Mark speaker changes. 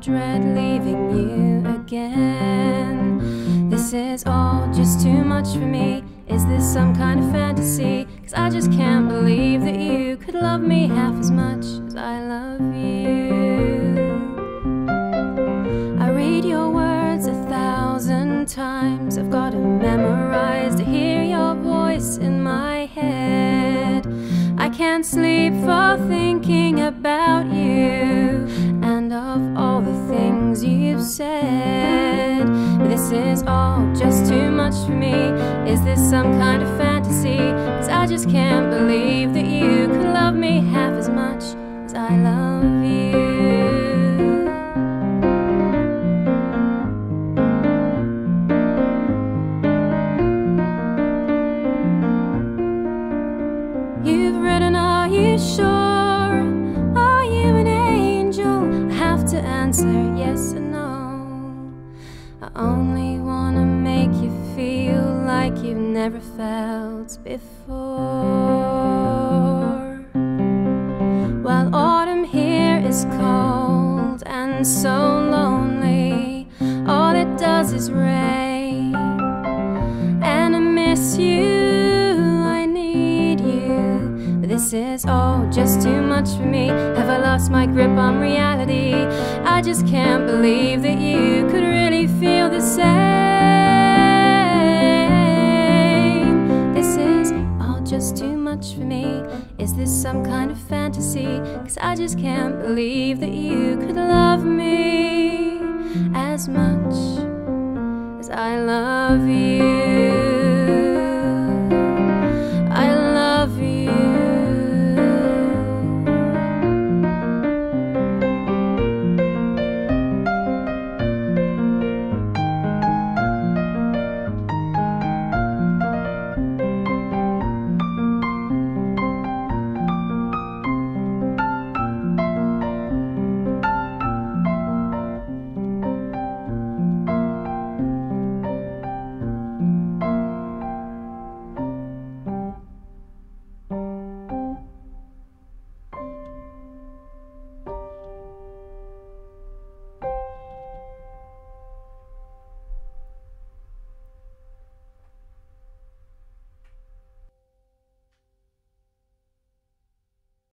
Speaker 1: dread leaving you again. This is all just too much for me. Is this some kind of fantasy? 'Cause I just can't believe that you could love me half as much as I love you. I read your words 1,000 times. I've got them memorized to hear your voice in my head. I can't sleep for thinking about you and of all the things you've said. But this is all just too much for me. Is this some kind of fantasy? 'Cause I just can't believe that you could love me half as much as I love you. You've written, are you sure? Are you an angel? I have to answer yes or no. I only wanna make you feel like you've never felt before. While autumn here is cold and so lonely, all it does is rain, and I miss you. This is all just too much for me. Have I lost my grip on reality? I just can't believe that you could really feel the same. This is all just too much for me. Is this some kind of fantasy? 'Cause I just can't believe that you could love me as much as I love you.